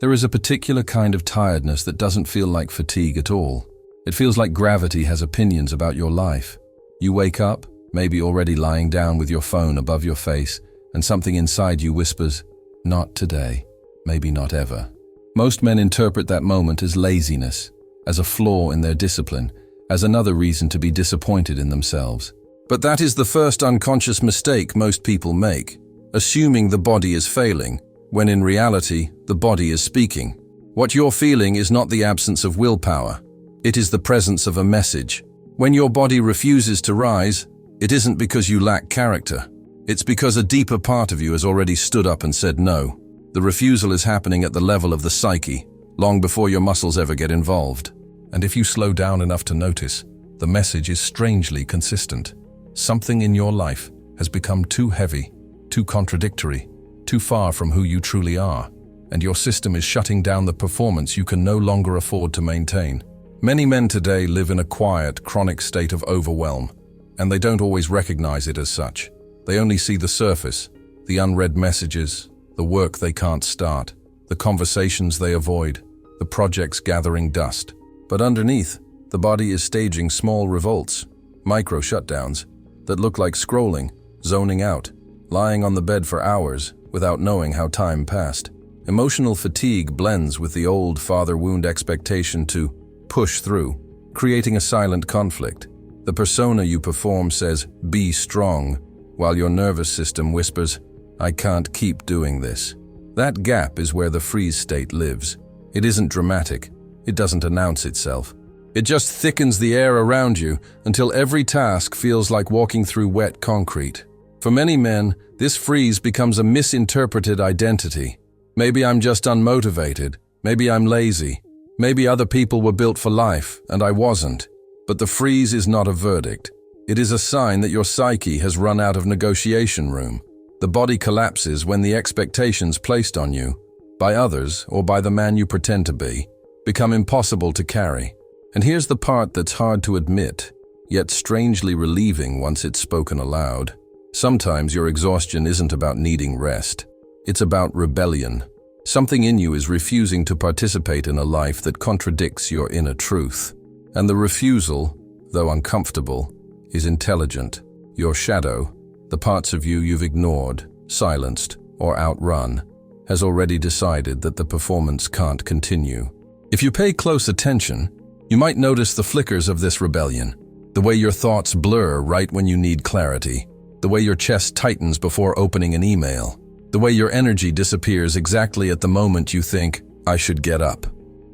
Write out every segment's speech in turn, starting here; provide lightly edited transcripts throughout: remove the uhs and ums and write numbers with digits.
There is a particular kind of tiredness that doesn't feel like fatigue at all. It feels like gravity has opinions about your life. You wake up, maybe already lying down with your phone above your face, and something inside you whispers, "Not today, maybe not ever." Most men interpret that moment as laziness, as a flaw in their discipline, as another reason to be disappointed in themselves. But that is the first unconscious mistake most people make, assuming the body is failing, when in reality, the body is speaking. What you're feeling is not the absence of willpower. It is the presence of a message. When your body refuses to rise, it isn't because you lack character. It's because a deeper part of you has already stood up and said no. The refusal is happening at the level of the psyche, long before your muscles ever get involved. And if you slow down enough to notice, the message is strangely consistent. Something in your life has become too heavy, too contradictory, too far from who you truly are, and your system is shutting down the performance you can no longer afford to maintain. Many men today live in a quiet, chronic state of overwhelm, and they don't always recognize it as such. They only see the surface, the unread messages, the work they can't start, the conversations they avoid, the projects gathering dust. But underneath, the body is staging small revolts, micro shutdowns, that look like scrolling, zoning out, lying on the bed for hours without knowing how time passed. Emotional fatigue blends with the old father wound expectation to push through, creating a silent conflict. The persona you perform says, "Be strong," while your nervous system whispers, "I can't keep doing this." That gap is where the freeze state lives. It isn't dramatic. It doesn't announce itself. It just thickens the air around you until every task feels like walking through wet concrete. For many men, this freeze becomes a misinterpreted identity. Maybe I'm just unmotivated. Maybe I'm lazy. Maybe other people were built for life, and I wasn't. But the freeze is not a verdict. It is a sign that your psyche has run out of negotiation room. The body collapses when the expectations placed on you, by others or by the man you pretend to be, become impossible to carry. And here's the part that's hard to admit, yet strangely relieving once it's spoken aloud. Sometimes your exhaustion isn't about needing rest. It's about rebellion. Something in you is refusing to participate in a life that contradicts your inner truth. And the refusal, though uncomfortable, is intelligent. Your shadow, the parts of you you've ignored, silenced, or outrun, has already decided that the performance can't continue. If you pay close attention, you might notice the flickers of this rebellion. The way your thoughts blur right when you need clarity. The way your chest tightens before opening an email. The way your energy disappears exactly at the moment you think, "I should get up."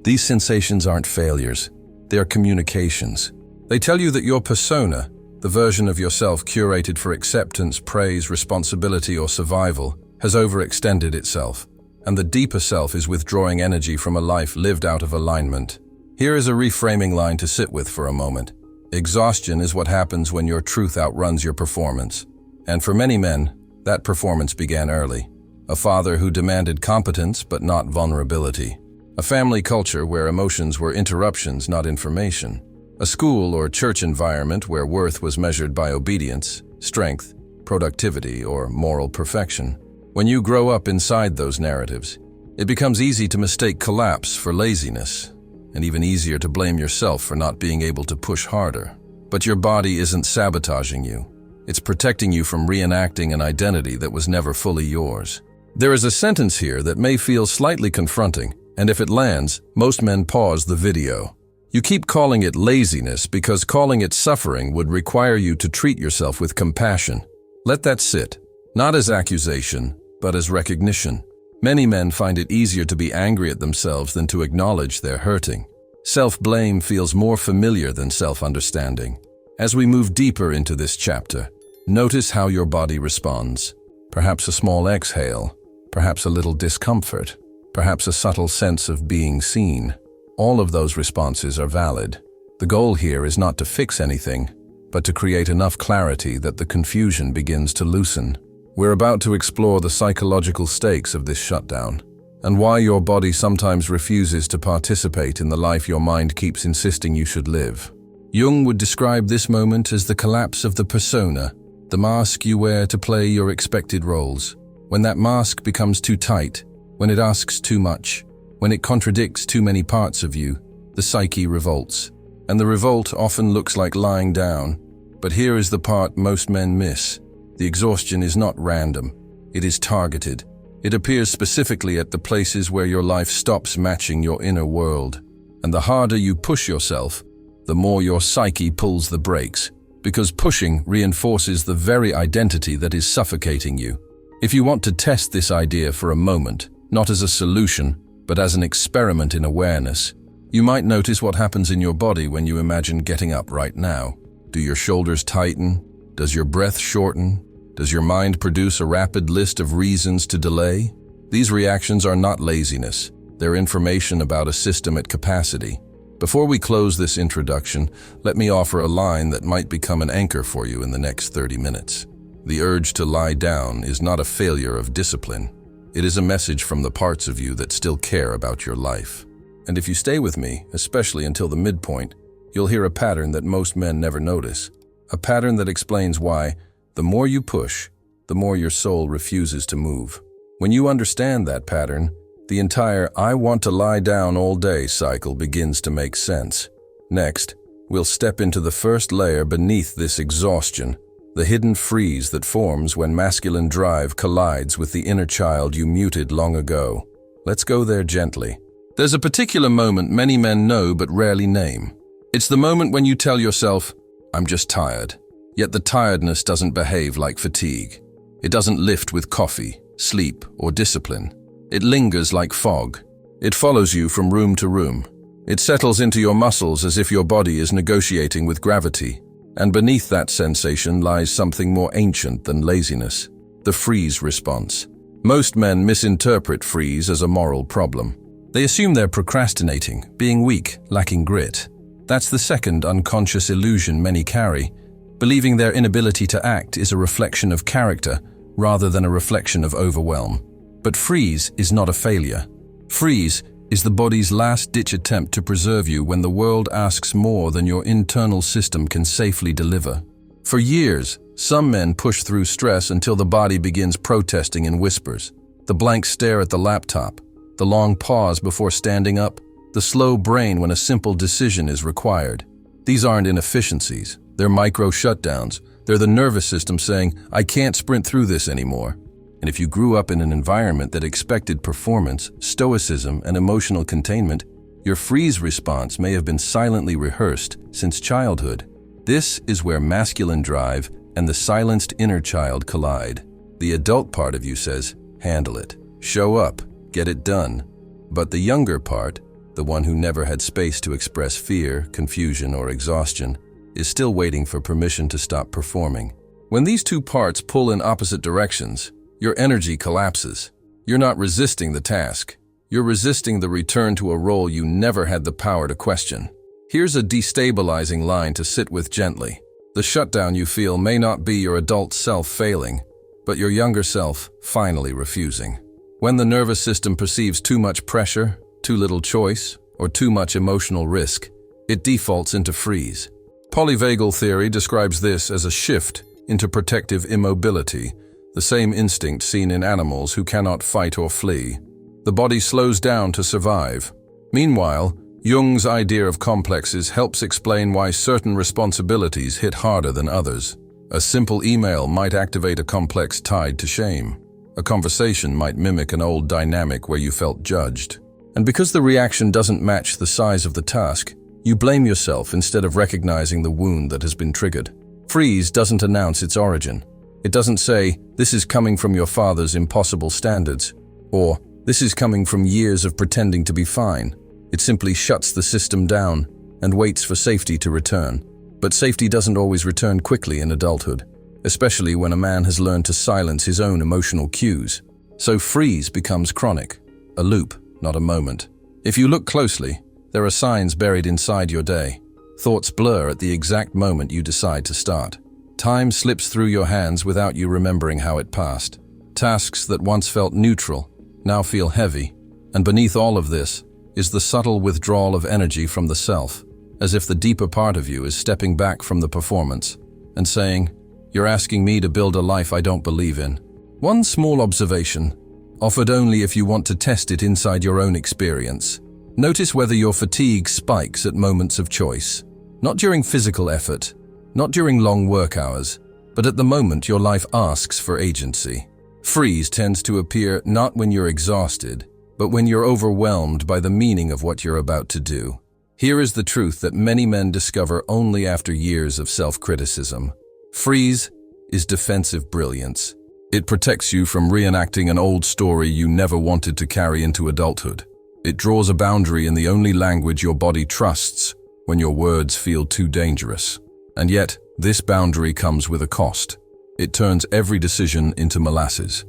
These sensations aren't failures. They are communications. They tell you that your persona, the version of yourself curated for acceptance, praise, responsibility, or survival, has overextended itself, and the deeper self is withdrawing energy from a life lived out of alignment. Here is a reframing line to sit with for a moment. Exhaustion is what happens when your truth outruns your performance. And for many men, that performance began early. A father who demanded competence but not vulnerability. A family culture where emotions were interruptions, not information. A school or church environment where worth was measured by obedience, strength, productivity, or moral perfection. When you grow up inside those narratives, it becomes easy to mistake collapse for laziness, and even easier to blame yourself for not being able to push harder. But your body isn't sabotaging you. It's protecting you from reenacting an identity that was never fully yours. There is a sentence here that may feel slightly confronting, and if it lands, most men pause the video. You keep calling it laziness because calling it suffering would require you to treat yourself with compassion. Let that sit, not as accusation, but as recognition. Many men find it easier to be angry at themselves than to acknowledge they're hurting. Self-blame feels more familiar than self-understanding. As we move deeper into this chapter, notice how your body responds. Perhaps a small exhale, perhaps a little discomfort, perhaps a subtle sense of being seen. All of those responses are valid. The goal here is not to fix anything, but to create enough clarity that the confusion begins to loosen. We're about to explore the psychological stakes of this shutdown, and why your body sometimes refuses to participate in the life your mind keeps insisting you should live. Jung would describe this moment as the collapse of the persona, the mask you wear to play your expected roles. When that mask becomes too tight, when it asks too much, When it contradicts too many parts of you, the psyche revolts. And the revolt often looks like lying down. But here is the part most men miss. The exhaustion is not random. It is targeted. It appears specifically at the places where your life stops matching your inner world. And the harder you push yourself, the more your psyche pulls the brakes, because pushing reinforces the very identity that is suffocating you. If you want to test this idea for a moment, not as a solution, but as an experiment in awareness, you might notice what happens in your body when you imagine getting up right now. Do your shoulders tighten? Does your breath shorten? Does your mind produce a rapid list of reasons to delay? These reactions are not laziness. They're information about a system at capacity. Before we close this introduction, let me offer a line that might become an anchor for you in the next 30 minutes. The urge to lie down is not a failure of discipline. It is a message from the parts of you that still care about your life. And if you stay with me, especially until the midpoint, you'll hear a pattern that most men never notice. A pattern that explains why, the more you push, the more your soul refuses to move. When you understand that pattern, the entire "I want to lie down all day" cycle begins to make sense. Next, we'll step into the first layer beneath this exhaustion, the hidden freeze that forms when masculine drive collides with the inner child you muted long ago. Let's go there gently. There's a particular moment many men know but rarely name. It's the moment when you tell yourself, "I'm just tired." Yet the tiredness doesn't behave like fatigue. It doesn't lift with coffee, sleep, or discipline. It lingers like fog. It follows you from room to room. It settles into your muscles as if your body is negotiating with gravity. And beneath that sensation lies something more ancient than laziness: the freeze response. Most men misinterpret freeze as a moral problem. They assume they're procrastinating, being weak, lacking grit. That's the second unconscious illusion many carry, believing their inability to act is a reflection of character rather than a reflection of overwhelm. But freeze is not a failure. Freeze is the body's last-ditch attempt to preserve you when the world asks more than your internal system can safely deliver. For years, some men push through stress until the body begins protesting in whispers. The blank stare at the laptop, the long pause before standing up, the slow brain when a simple decision is required. These aren't inefficiencies. They're micro shutdowns. They're the nervous system saying, "I can't sprint through this anymore." And if you grew up in an environment that expected performance, stoicism, and emotional containment, your freeze response may have been silently rehearsed since childhood. This is where masculine drive and the silenced inner child collide. The adult part of you says, "Handle it. Show up. Get it done." But the younger part, the one who never had space to express fear, confusion, or exhaustion, is still waiting for permission to stop performing. When these two parts pull in opposite directions, your energy collapses. You're not resisting the task. You're resisting the return to a role you never had the power to question. Here's a destabilizing line to sit with gently. The shutdown you feel may not be your adult self failing, but your younger self finally refusing. When the nervous system perceives too much pressure, too little choice, or too much emotional risk, it defaults into freeze. Polyvagal theory describes this as a shift into protective immobility, the same instinct seen in animals who cannot fight or flee. The body slows down to survive. Meanwhile, Jung's idea of complexes helps explain why certain responsibilities hit harder than others. A simple email might activate a complex tied to shame. A conversation might mimic an old dynamic where you felt judged. And because the reaction doesn't match the size of the task, you blame yourself instead of recognizing the wound that has been triggered. Freeze doesn't announce its origin. It doesn't say, "This is coming from your father's impossible standards," or "This is coming from years of pretending to be fine." It simply shuts the system down and waits for safety to return. But safety doesn't always return quickly in adulthood, especially when a man has learned to silence his own emotional cues. So freeze becomes chronic, a loop, not a moment. If you look closely, there are signs buried inside your day. Thoughts blur at the exact moment you decide to start. Time slips through your hands without you remembering how it passed. Tasks that once felt neutral now feel heavy, and beneath all of this is the subtle withdrawal of energy from the self, as if the deeper part of you is stepping back from the performance and saying, "You're asking me to build a life I don't believe in." One small observation: offered only if you want to test it inside your own experience. Notice whether your fatigue spikes at moments of choice. Not during physical effort, not during long work hours, but at the moment your life asks for agency. Freeze tends to appear not when you're exhausted, but when you're overwhelmed by the meaning of what you're about to do. Here is the truth that many men discover only after years of self-criticism. Freeze is defensive brilliance. It protects you from reenacting an old story you never wanted to carry into adulthood. It draws a boundary in the only language your body trusts when your words feel too dangerous. And yet, this boundary comes with a cost. It turns every decision into molasses.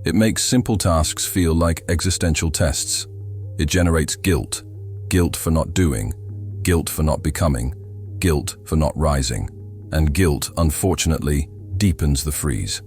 It makes simple tasks feel like existential tests. It generates guilt. Guilt for not doing, guilt for not becoming, guilt for not rising. And guilt, unfortunately, deepens the freeze.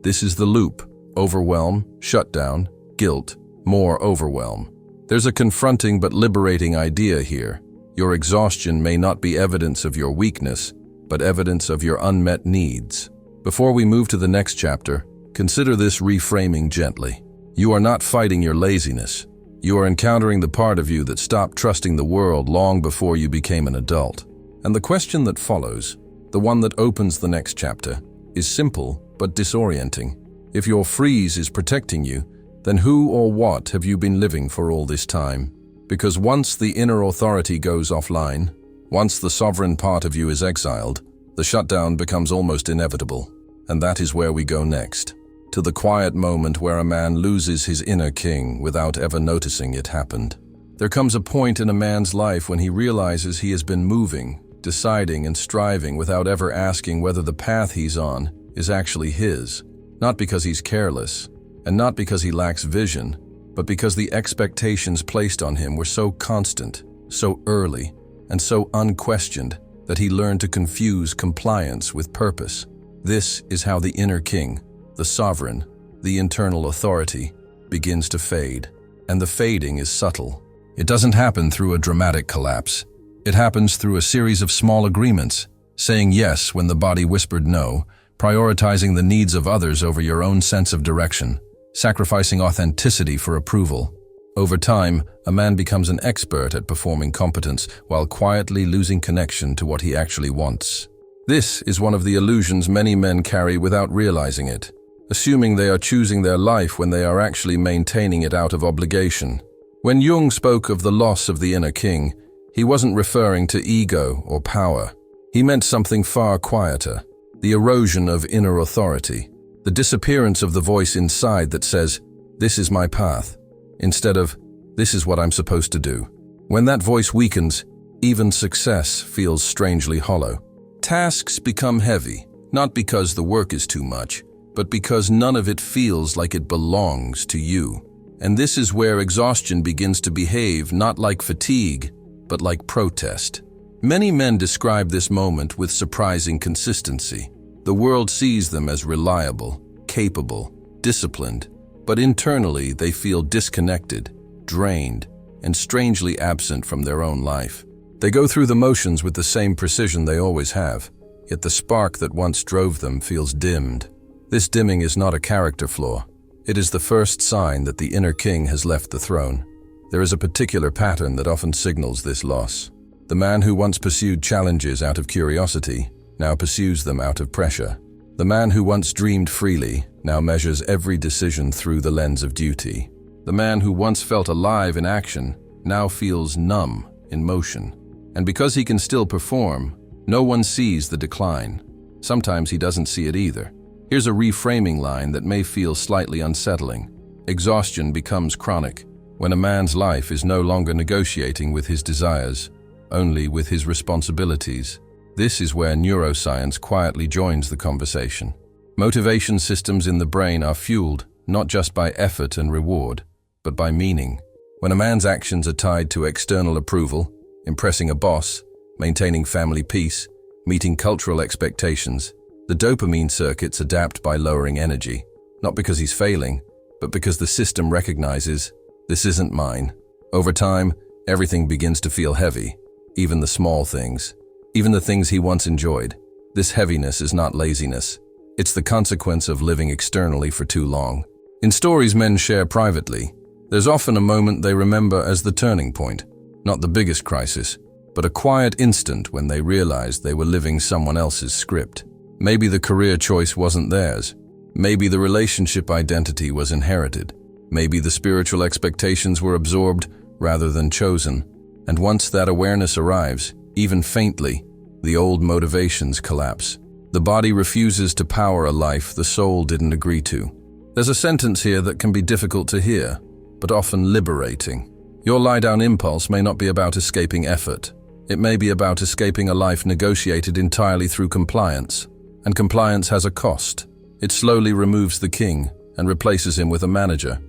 This is the loop. Overwhelm, shutdown, guilt, more overwhelm. There's a confronting but liberating idea here. Your exhaustion may not be evidence of your weakness, but evidence of your unmet needs. Before we move to the next chapter, consider this reframing gently. You are not fighting your laziness. You are encountering the part of you that stopped trusting the world long before you became an adult. And the question that follows, the one that opens the next chapter, is simple but disorienting. If your freeze is protecting you, then who or what have you been living for all this time? Because once the inner authority goes offline, once the sovereign part of you is exiled, the shutdown becomes almost inevitable. And that is where we go next, to the quiet moment where a man loses his inner king without ever noticing it happened. There comes a point in a man's life when he realizes he has been moving, deciding and striving without ever asking whether the path he's on is actually his, not because he's careless, and not because he lacks vision, but because the expectations placed on him were so constant, so early, and so unquestioned that he learned to confuse compliance with purpose. This is how the inner king, the sovereign, the internal authority, begins to fade. And the fading is subtle. It doesn't happen through a dramatic collapse. It happens through a series of small agreements, saying yes when the body whispered no, prioritizing the needs of others over your own sense of direction, sacrificing authenticity for approval. Over time, a man becomes an expert at performing competence while quietly losing connection to what he actually wants. This is one of the illusions many men carry without realizing it, assuming they are choosing their life when they are actually maintaining it out of obligation. When Jung spoke of the loss of the inner king, he wasn't referring to ego or power. He meant something far quieter, the erosion of inner authority, the disappearance of the voice inside that says, "This is my path," instead of, "This is what I'm supposed to do." When that voice weakens, even success feels strangely hollow. Tasks become heavy, not because the work is too much, but because none of it feels like it belongs to you. And this is where exhaustion begins to behave not like fatigue, but like protest. Many men describe this moment with surprising consistency. The world sees them as reliable, capable, disciplined, but internally they feel disconnected, drained, and strangely absent from their own life. They go through the motions with the same precision they always have, yet the spark that once drove them feels dimmed. This dimming is not a character flaw. It is the first sign that the inner king has left the throne. There is a particular pattern that often signals this loss. The man who once pursued challenges out of curiosity now pursues them out of pressure. The man who once dreamed freely now measures every decision through the lens of duty. The man who once felt alive in action now feels numb in motion. And because he can still perform, no one sees the decline. Sometimes he doesn't see it either. Here's a reframing line that may feel slightly unsettling. Exhaustion becomes chronic when a man's life is no longer negotiating with his desires, only with his responsibilities. This is where neuroscience quietly joins the conversation. Motivation systems in the brain are fueled not just by effort and reward, but by meaning. When a man's actions are tied to external approval, impressing a boss, maintaining family peace, meeting cultural expectations, the dopamine circuits adapt by lowering energy, not because he's failing, but because the system recognizes, this isn't mine. Over time, everything begins to feel heavy, even the small things, even the things he once enjoyed. This heaviness is not laziness. It's the consequence of living externally for too long. In stories men share privately, there's often a moment they remember as the turning point, not the biggest crisis, but a quiet instant when they realized they were living someone else's script. Maybe the career choice wasn't theirs. Maybe the relationship identity was inherited. Maybe the spiritual expectations were absorbed rather than chosen. And once that awareness arrives, even faintly, the old motivations collapse. The body refuses to power a life the soul didn't agree to. There's a sentence here that can be difficult to hear, but often liberating. Your lie-down impulse may not be about escaping effort. It may be about escaping a life negotiated entirely through compliance. And compliance has a cost. It slowly removes the king and replaces him with a manager.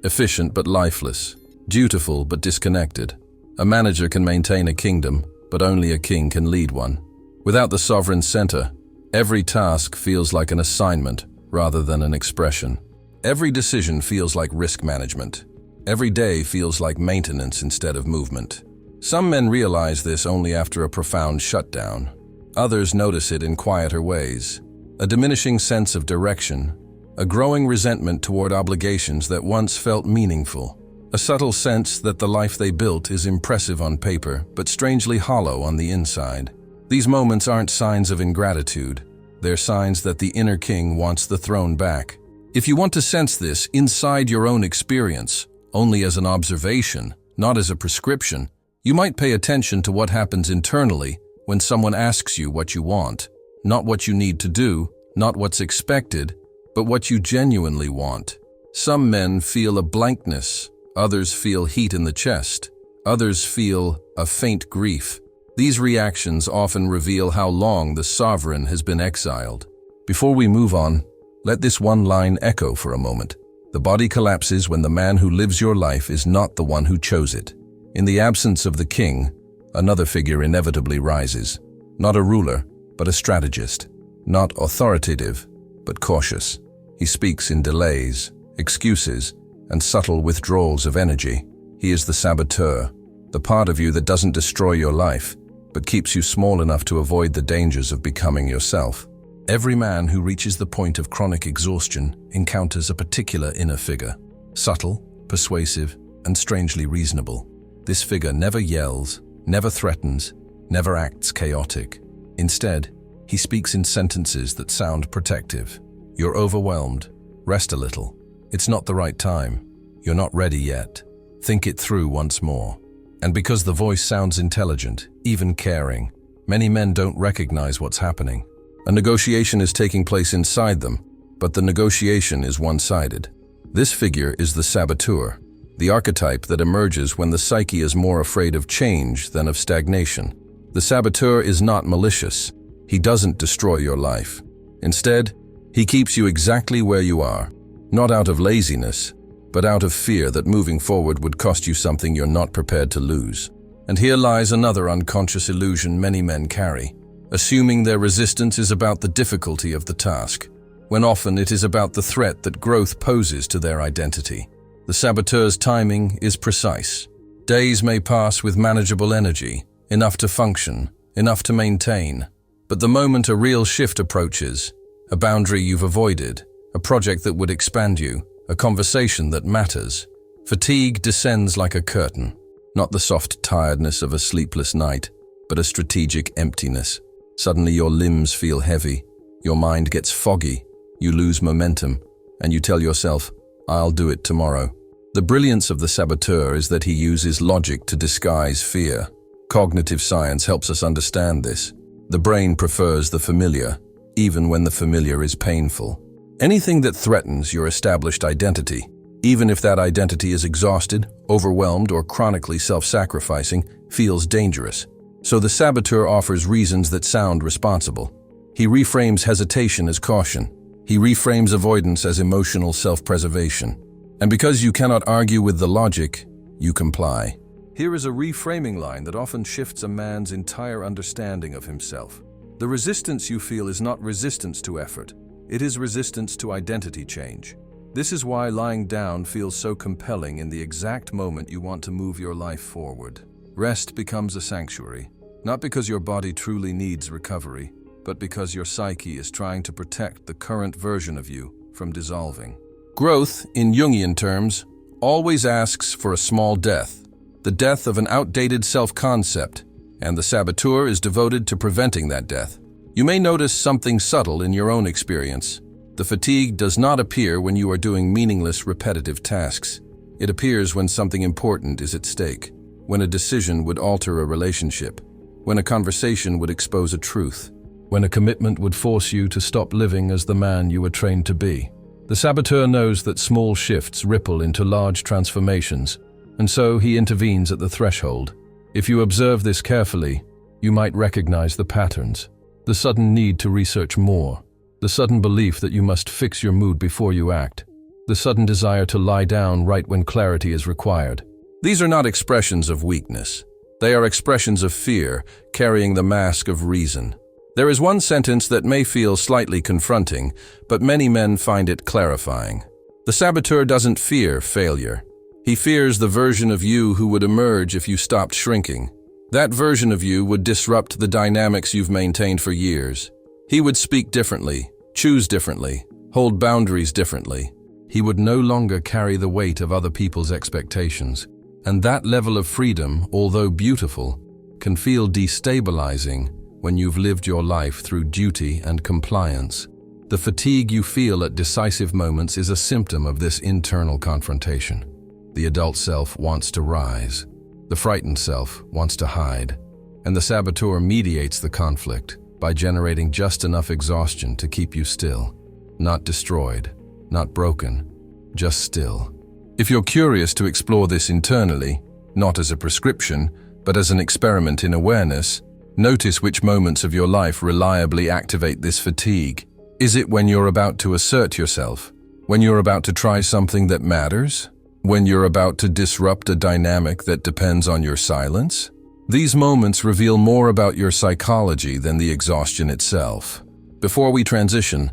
Efficient but lifeless. Dutiful but disconnected. A manager can maintain a kingdom, but only a king can lead one. Without the sovereign center, every task feels like an assignment rather than an expression. Every decision feels like risk management. Every day feels like maintenance instead of movement. Some men realize this only after a profound shutdown. Others notice it in quieter ways. A diminishing sense of direction, a growing resentment toward obligations that once felt meaningful, a subtle sense that the life they built is impressive on paper but strangely hollow on the inside. These moments aren't signs of ingratitude. They're signs that the inner king wants the throne back. If you want to sense this inside your own experience, only as an observation, not as a prescription, you might pay attention to what happens internally when someone asks you what you want. Not what you need to do, not what's expected, but what you genuinely want. Some men feel a blankness, others feel heat in the chest, others feel a faint grief. These reactions often reveal how long the sovereign has been exiled. Before we move on, let this one line echo for a moment. The body collapses when the man who lives your life is not the one who chose it. In the absence of the king, another figure inevitably rises. Not a ruler, but a strategist. Not authoritative, but cautious. He speaks in delays, excuses, and subtle withdrawals of energy. He is the saboteur, the part of you that doesn't destroy your life, but keeps you small enough to avoid the dangers of becoming yourself. Every man who reaches the point of chronic exhaustion encounters a particular inner figure. Subtle, persuasive, and strangely reasonable. This figure never yells, never threatens, never acts chaotic. Instead, he speaks in sentences that sound protective. You're overwhelmed. Rest a little. It's not the right time. You're not ready yet. Think it through once more. And because the voice sounds intelligent, even caring, many men don't recognize what's happening. A negotiation is taking place inside them, but the negotiation is one-sided. This figure is the saboteur, the archetype that emerges when the psyche is more afraid of change than of stagnation. The saboteur is not malicious. He doesn't destroy your life. Instead, he keeps you exactly where you are, not out of laziness, but out of fear that moving forward would cost you something you're not prepared to lose. And here lies another unconscious illusion many men carry, assuming their resistance is about the difficulty of the task, when often it is about the threat that growth poses to their identity. The saboteur's timing is precise. Days may pass with manageable energy, enough to function, enough to maintain. But the moment a real shift approaches, a boundary you've avoided, a project that would expand you, a conversation that matters, fatigue descends like a curtain. Not the soft tiredness of a sleepless night, but a strategic emptiness. Suddenly your limbs feel heavy, your mind gets foggy, you lose momentum, and you tell yourself, I'll do it tomorrow. The brilliance of the saboteur is that he uses logic to disguise fear. Cognitive science helps us understand this. The brain prefers the familiar, even when the familiar is painful. Anything that threatens your established identity, even if that identity is exhausted, overwhelmed, or chronically self-sacrificing, feels dangerous. So the saboteur offers reasons that sound responsible. He reframes hesitation as caution. He reframes avoidance as emotional self-preservation. And because you cannot argue with the logic, you comply. Here is a reframing line that often shifts a man's entire understanding of himself. The resistance you feel is not resistance to effort. It is resistance to identity change. This is why lying down feels so compelling in the exact moment you want to move your life forward. Rest becomes a sanctuary, not because your body truly needs recovery, but because your psyche is trying to protect the current version of you from dissolving. Growth, in Jungian terms, always asks for a small death, the death of an outdated self-concept, and the saboteur is devoted to preventing that death. You may notice something subtle in your own experience. The fatigue does not appear when you are doing meaningless, repetitive tasks. It appears when something important is at stake, when a decision would alter a relationship, when a conversation would expose a truth, when a commitment would force you to stop living as the man you were trained to be. The saboteur knows that small shifts ripple into large transformations, and so he intervenes at the threshold. If you observe this carefully, you might recognize the patterns. The sudden need to research more, the sudden belief that you must fix your mood before you act, the sudden desire to lie down right when clarity is required. These are not expressions of weakness. They are expressions of fear, carrying the mask of reason. There is one sentence that may feel slightly confronting, but many men find it clarifying. The saboteur doesn't fear failure. He fears the version of you who would emerge if you stopped shrinking. That version of you would disrupt the dynamics you've maintained for years. He would speak differently, choose differently, hold boundaries differently. He would no longer carry the weight of other people's expectations. And that level of freedom, although beautiful, can feel destabilizing when you've lived your life through duty and compliance. The fatigue you feel at decisive moments is a symptom of this internal confrontation. The adult self wants to rise. The frightened self wants to hide. And the saboteur mediates the conflict by generating just enough exhaustion to keep you still. Not destroyed, not broken, just still. If you're curious to explore this internally, not as a prescription, but as an experiment in awareness, notice which moments of your life reliably activate this fatigue. Is it when you're about to assert yourself? When you're about to try something that matters? When you're about to disrupt a dynamic that depends on your silence? These moments reveal more about your psychology than the exhaustion itself. Before we transition,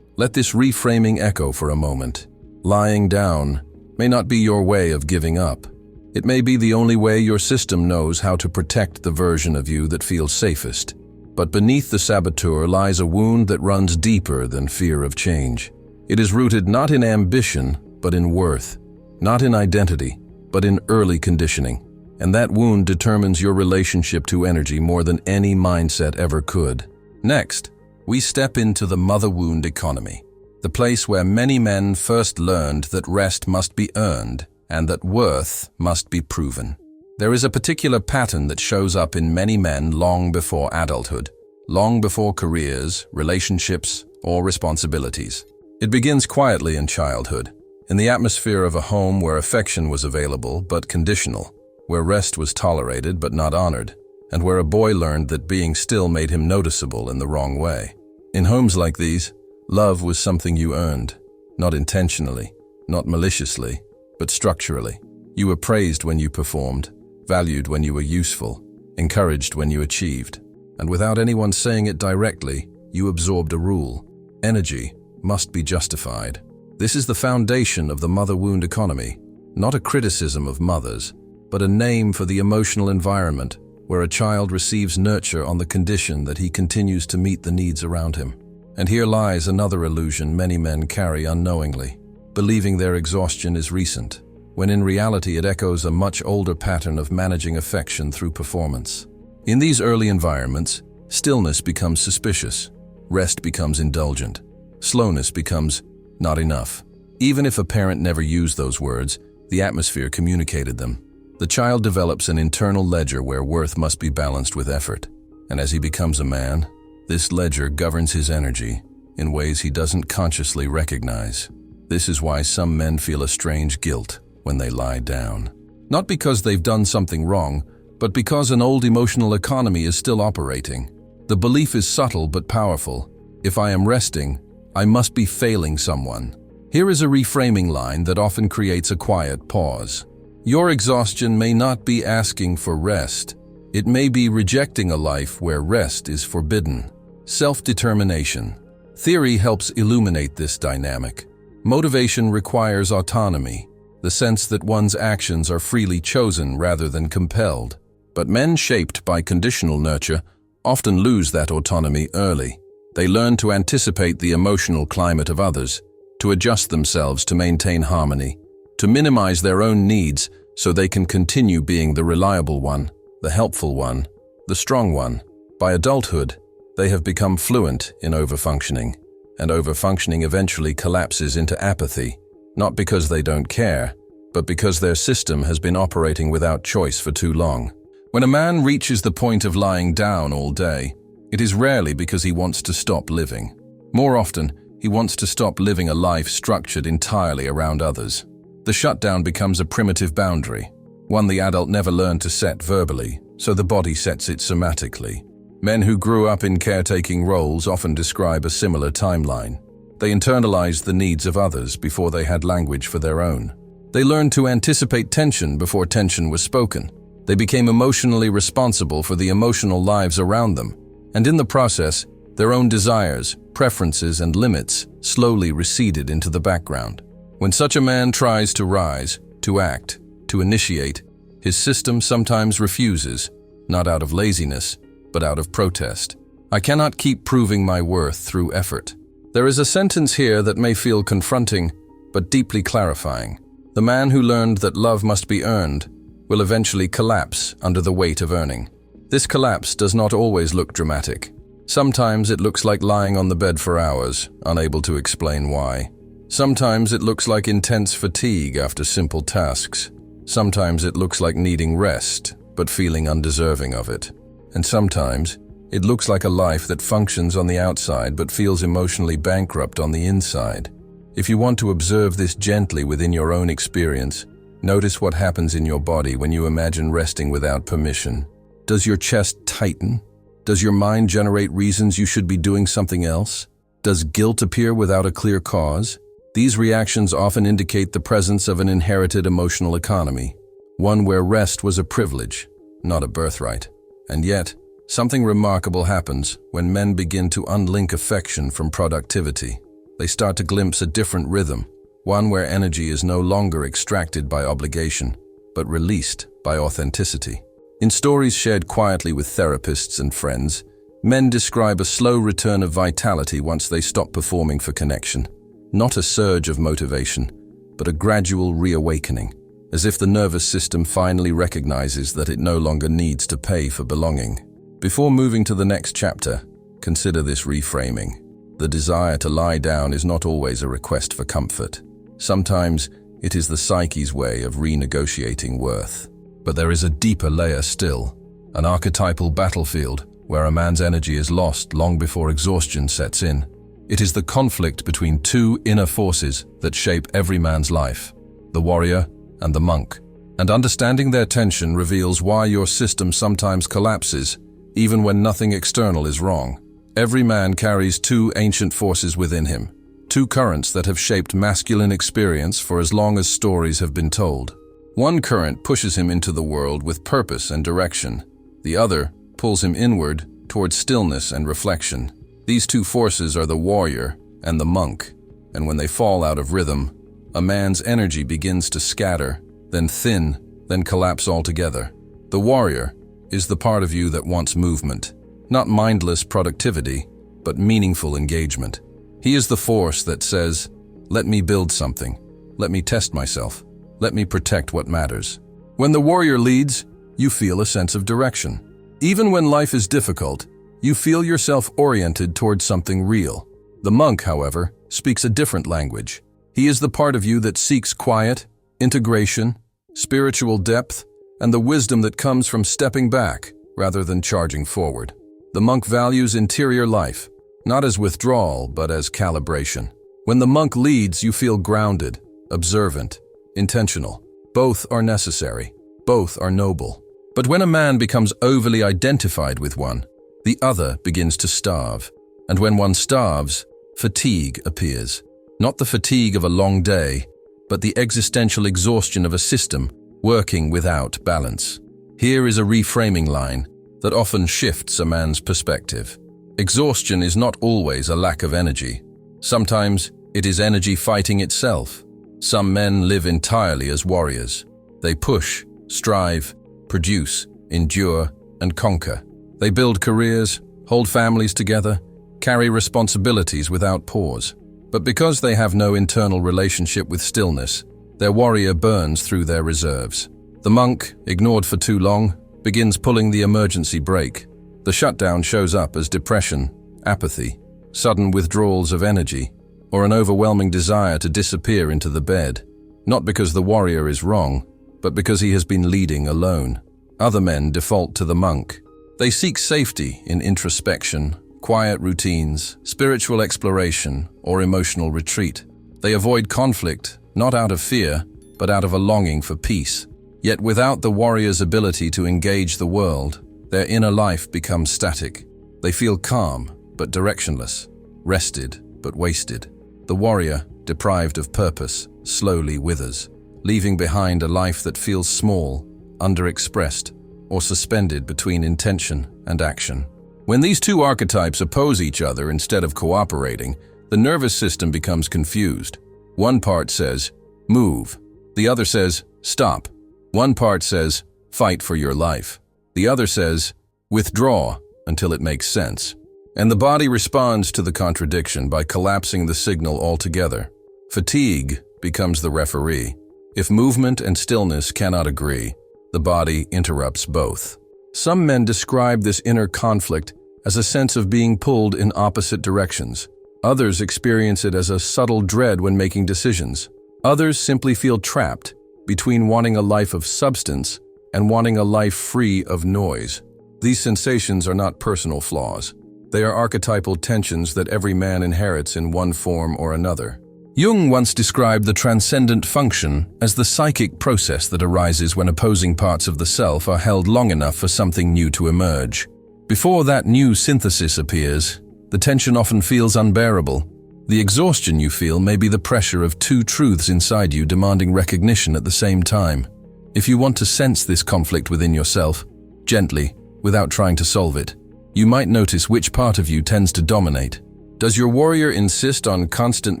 let this reframing echo for a moment. Lying down may not be your way of giving up. It may be the only way your system knows how to protect the version of you that feels safest. But beneath the saboteur lies a wound that runs deeper than fear of change. It is rooted not in ambition, but in worth. Not in identity, but in early conditioning. And that wound determines your relationship to energy more than any mindset ever could. Next, we step into the mother wound economy, the place where many men first learned that rest must be earned and that worth must be proven. There is a particular pattern that shows up in many men long before adulthood, long before careers, relationships, or responsibilities. It begins quietly in childhood, in the atmosphere of a home where affection was available but conditional, where rest was tolerated but not honored, and where a boy learned that being still made him noticeable in the wrong way. In homes like these, love was something you earned, not intentionally, not maliciously, but structurally. You were praised when you performed, valued when you were useful, encouraged when you achieved. And without anyone saying it directly, you absorbed a rule. Energy must be justified. This is the foundation of the mother wound economy, not a criticism of mothers, but a name for the emotional environment where a child receives nurture on the condition that he continues to meet the needs around him. And here lies another illusion many men carry unknowingly, believing their exhaustion is recent, when in reality it echoes a much older pattern of managing affection through performance. In these early environments, stillness becomes suspicious, rest becomes indulgent, slowness becomes not enough. Even if a parent never used those words, the atmosphere communicated them. The child develops an internal ledger where worth must be balanced with effort. And as he becomes a man, this ledger governs his energy in ways he doesn't consciously recognize. This is why some men feel a strange guilt when they lie down. Not because they've done something wrong, but because an old emotional economy is still operating. The belief is subtle but powerful. If I am resting, I must be failing someone. Here is a reframing line that often creates a quiet pause. Your exhaustion may not be asking for rest. It may be rejecting a life where rest is forbidden. Self-determination. Theory helps illuminate this dynamic. Motivation requires autonomy, the sense that one's actions are freely chosen rather than compelled. But men shaped by conditional nurture often lose that autonomy early. They learn to anticipate the emotional climate of others, to adjust themselves to maintain harmony, to minimize their own needs so they can continue being the reliable one, the helpful one, the strong one. By adulthood, they have become fluent in overfunctioning, and overfunctioning eventually collapses into apathy, not because they don't care, but because their system has been operating without choice for too long. When a man reaches the point of lying down all day, it is rarely because he wants to stop living. More often, he wants to stop living a life structured entirely around others. The shutdown becomes a primitive boundary, one the adult never learned to set verbally, so the body sets it somatically. Men who grew up in caretaking roles often describe a similar timeline. They internalized the needs of others before they had language for their own. They learned to anticipate tension before tension was spoken. They became emotionally responsible for the emotional lives around them, and in the process, their own desires, preferences, and limits slowly receded into the background. When such a man tries to rise, to act, to initiate, his system sometimes refuses, not out of laziness, but out of protest. I cannot keep proving my worth through effort. There is a sentence here that may feel confronting, but deeply clarifying. The man who learned that love must be earned will eventually collapse under the weight of earning. This collapse does not always look dramatic. Sometimes it looks like lying on the bed for hours, unable to explain why. Sometimes it looks like intense fatigue after simple tasks. Sometimes it looks like needing rest, but feeling undeserving of it. And sometimes it looks like a life that functions on the outside but feels emotionally bankrupt on the inside. If you want to observe this gently within your own experience, notice what happens in your body when you imagine resting without permission. Does your chest tighten? Does your mind generate reasons you should be doing something else? Does guilt appear without a clear cause? These reactions often indicate the presence of an inherited emotional economy, one where rest was a privilege, not a birthright. And yet, something remarkable happens when men begin to unlink affection from productivity. They start to glimpse a different rhythm, one where energy is no longer extracted by obligation, but released by authenticity. In stories shared quietly with therapists and friends, men describe a slow return of vitality once they stop performing for connection. Not a surge of motivation, but a gradual reawakening, as if the nervous system finally recognizes that it no longer needs to pay for belonging. Before moving to the next chapter, consider this reframing. The desire to lie down is not always a request for comfort. Sometimes it is the psyche's way of renegotiating worth. But there is a deeper layer still, an archetypal battlefield where a man's energy is lost long before exhaustion sets in. It is the conflict between two inner forces that shape every man's life, the warrior and the monk. And understanding their tension reveals why your system sometimes collapses, even when nothing external is wrong. Every man carries two ancient forces within him, two currents that have shaped masculine experience for as long as stories have been told. One current pushes him into the world with purpose and direction. The other pulls him inward towards stillness and reflection. These two forces are the warrior and the monk, and when they fall out of rhythm, a man's energy begins to scatter, then thin, then collapse altogether. The warrior is the part of you that wants movement, not mindless productivity, but meaningful engagement. He is the force that says, "Let me build something. Let me test myself. Let me protect what matters." When the warrior leads, you feel a sense of direction. Even when life is difficult, you feel yourself oriented towards something real. The monk, however, speaks a different language. He is the part of you that seeks quiet, integration, spiritual depth, and the wisdom that comes from stepping back rather than charging forward. The monk values interior life, not as withdrawal, but as calibration. When the monk leads, you feel grounded, observant, intentional. Both are necessary. Both are noble. But when a man becomes overly identified with one, the other begins to starve. And when one starves, fatigue appears. Not the fatigue of a long day, but the existential exhaustion of a system working without balance. Here is a reframing line that often shifts a man's perspective. Exhaustion is not always a lack of energy. Sometimes it is energy fighting itself. Some men live entirely as warriors. They push, strive, produce, endure, and conquer. They build careers, hold families together, carry responsibilities without pause. But because they have no internal relationship with stillness, their warrior burns through their reserves. The monk, ignored for too long, begins pulling the emergency brake. The shutdown shows up as depression, apathy, sudden withdrawals of energy, or an overwhelming desire to disappear into the bed. Not because the warrior is wrong, but because he has been leading alone. Other men default to the monk. They seek safety in introspection, quiet routines, spiritual exploration, or emotional retreat. They avoid conflict, not out of fear, but out of a longing for peace. Yet without the warrior's ability to engage the world, their inner life becomes static. They feel calm, but directionless, rested, but wasted. The warrior, deprived of purpose, slowly withers, leaving behind a life that feels small, underexpressed, or suspended between intention and action. When these two archetypes oppose each other instead of cooperating, the nervous system becomes confused. One part says, move. The other says, stop. One part says, fight for your life. The other says, withdraw until it makes sense. And the body responds to the contradiction by collapsing the signal altogether. Fatigue becomes the referee. If movement and stillness cannot agree, the body interrupts both. Some men describe this inner conflict as a sense of being pulled in opposite directions. Others experience it as a subtle dread when making decisions. Others simply feel trapped between wanting a life of substance and wanting a life free of noise. These sensations are not personal flaws. They are archetypal tensions that every man inherits in one form or another. Jung once described the transcendent function as the psychic process that arises when opposing parts of the self are held long enough for something new to emerge. Before that new synthesis appears, the tension often feels unbearable. The exhaustion you feel may be the pressure of two truths inside you demanding recognition at the same time. If you want to sense this conflict within yourself, gently, without trying to solve it, you might notice which part of you tends to dominate. Does your warrior insist on constant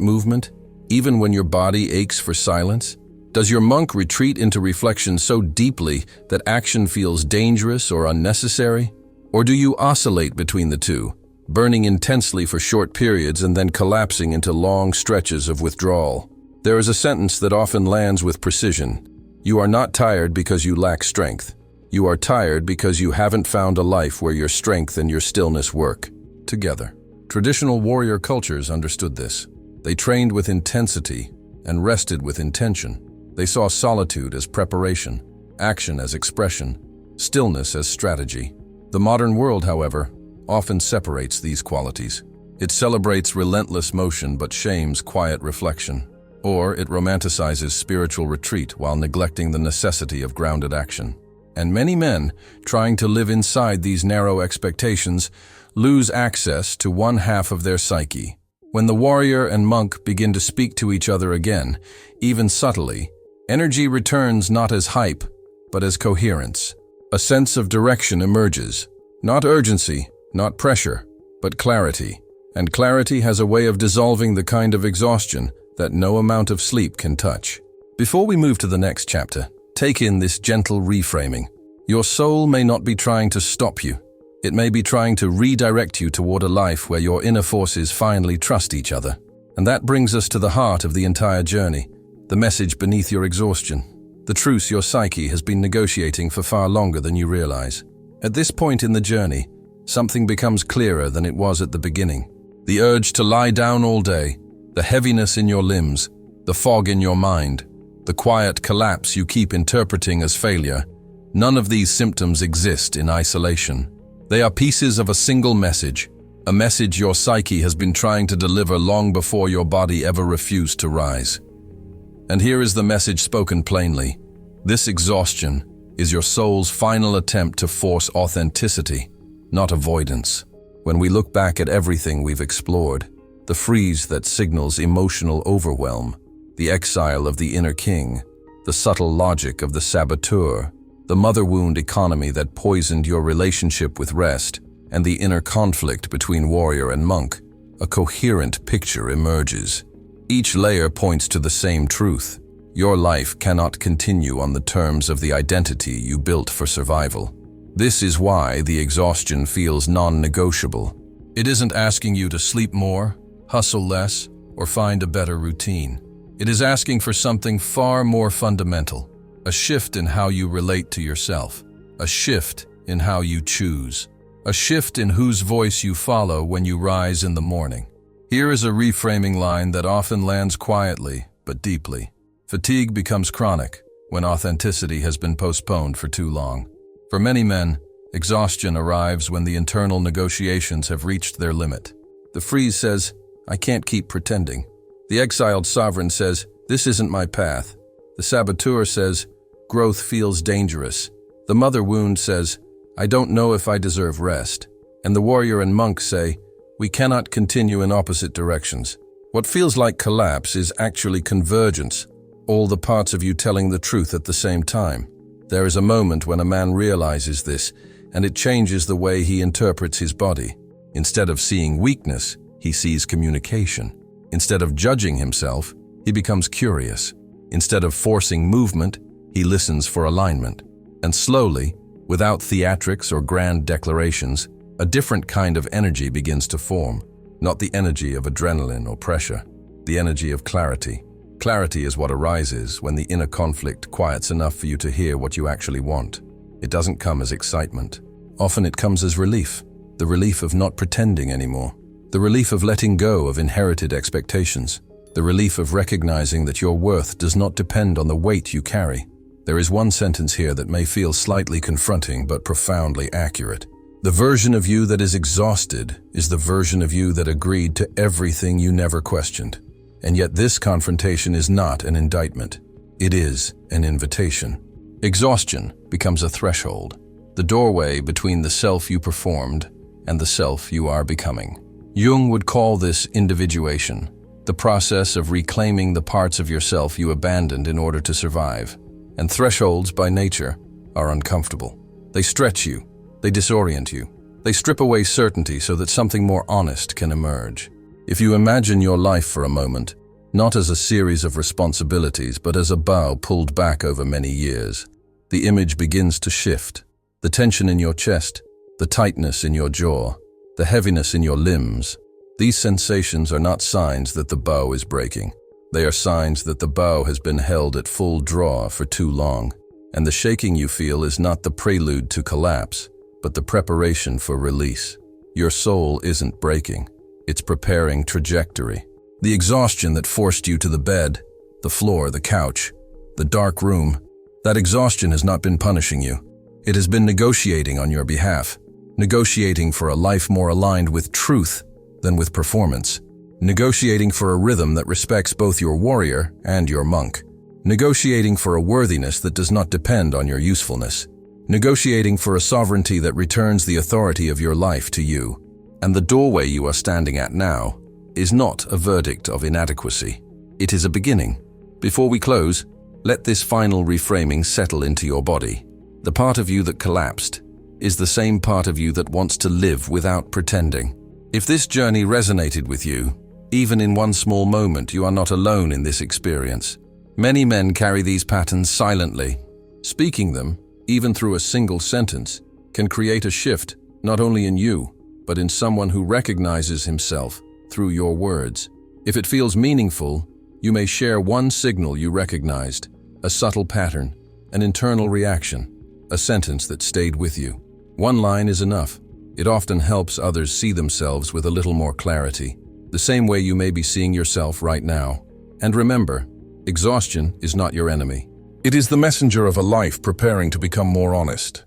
movement, even when your body aches for silence? Does your monk retreat into reflection so deeply that action feels dangerous or unnecessary? Or do you oscillate between the two, burning intensely for short periods and then collapsing into long stretches of withdrawal? There is a sentence that often lands with precision. You are not tired because you lack strength. You are tired because you haven't found a life where your strength and your stillness work together. Traditional warrior cultures understood this. They trained with intensity and rested with intention. They saw solitude as preparation, action as expression, stillness as strategy. The modern world, however, often separates these qualities. It celebrates relentless motion but shames quiet reflection. Or it romanticizes spiritual retreat while neglecting the necessity of grounded action. And many men, trying to live inside these narrow expectations, lose access to one half of their psyche. When the warrior and monk begin to speak to each other again, even subtly, energy returns not as hype, but as coherence. A sense of direction emerges. Not urgency, not pressure, but clarity. And clarity has a way of dissolving the kind of exhaustion that no amount of sleep can touch. Before we move to the next chapter, take in this gentle reframing. Your soul may not be trying to stop you. It may be trying to redirect you toward a life where your inner forces finally trust each other. And that brings us to the heart of the entire journey, the message beneath your exhaustion, the truce your psyche has been negotiating for far longer than you realize. At this point in the journey, something becomes clearer than it was at the beginning. The urge to lie down all day, the heaviness in your limbs, the fog in your mind, the quiet collapse you keep interpreting as failure, none of these symptoms exist in isolation. They are pieces of a single message, a message your psyche has been trying to deliver long before your body ever refused to rise. And here is the message spoken plainly. This exhaustion is your soul's final attempt to force authenticity, not avoidance. When we look back at everything we've explored, the freeze that signals emotional overwhelm, the exile of the inner king, the subtle logic of the saboteur, the mother wound economy that poisoned your relationship with rest, and the inner conflict between warrior and monk, a coherent picture emerges. Each layer points to the same truth. Your life cannot continue on the terms of the identity you built for survival. This is why the exhaustion feels non-negotiable. It isn't asking you to sleep more, hustle less, or find a better routine. It is asking for something far more fundamental, a shift in how you relate to yourself, a shift in how you choose, a shift in whose voice you follow when you rise in the morning. Here is a reframing line that often lands quietly but deeply. Fatigue becomes chronic when authenticity has been postponed for too long. For many men, exhaustion arrives when the internal negotiations have reached their limit. The freeze says, "I can't keep pretending." The exiled sovereign says, "This isn't my path." The saboteur says, "Growth feels dangerous." The mother wound says, "I don't know if I deserve rest." And the warrior and monk say, "We cannot continue in opposite directions." What feels like collapse is actually convergence, all the parts of you telling the truth at the same time. There is a moment when a man realizes this, and it changes the way he interprets his body. Instead of seeing weakness, he sees communication. Instead of judging himself, he becomes curious. Instead of forcing movement, he listens for alignment. And slowly, without theatrics or grand declarations, a different kind of energy begins to form. Not the energy of adrenaline or pressure, the energy of clarity. Clarity is what arises when the inner conflict quiets enough for you to hear what you actually want. It doesn't come as excitement. Often it comes as relief, the relief of not pretending anymore, the relief of letting go of inherited expectations, the relief of recognizing that your worth does not depend on the weight you carry. There is one sentence here that may feel slightly confronting but profoundly accurate. The version of you that is exhausted is the version of you that agreed to everything you never questioned. And yet this confrontation is not an indictment. It is an invitation. Exhaustion becomes a threshold, the doorway between the self you performed and the self you are becoming. Jung would call this individuation, the process of reclaiming the parts of yourself you abandoned in order to survive. And thresholds, by nature, are uncomfortable. They stretch you, they disorient you, they strip away certainty so that something more honest can emerge. If you imagine your life for a moment, not as a series of responsibilities, but as a bow pulled back over many years, the image begins to shift. The tension in your chest, the tightness in your jaw, the heaviness in your limbs, these sensations are not signs that the bow is breaking. They are signs that the bow has been held at full draw for too long, and the shaking you feel is not the prelude to collapse, but the preparation for release. Your soul isn't breaking. It's preparing trajectory. The exhaustion that forced you to the bed, the floor, the couch, the dark room, that exhaustion has not been punishing you. It has been negotiating on your behalf, negotiating for a life more aligned with truth than with performance, negotiating for a rhythm that respects both your warrior and your monk, negotiating for a worthiness that does not depend on your usefulness, negotiating for a sovereignty that returns the authority of your life to you. And the doorway you are standing at now is not a verdict of inadequacy. It is a beginning. Before we close, let this final reframing settle into your body. The part of you that collapsed is the same part of you that wants to live without pretending. If this journey resonated with you, even in one small moment, you are not alone in this experience. Many men carry these patterns silently. Speaking them, even through a single sentence, can create a shift not only in you, but in someone who recognizes himself through your words. If it feels meaningful, you may share one signal you recognized, a subtle pattern, an internal reaction, a sentence that stayed with you. One line is enough. It often helps others see themselves with a little more clarity, the same way you may be seeing yourself right now. And remember, exhaustion is not your enemy. It is the messenger of a life preparing to become more honest.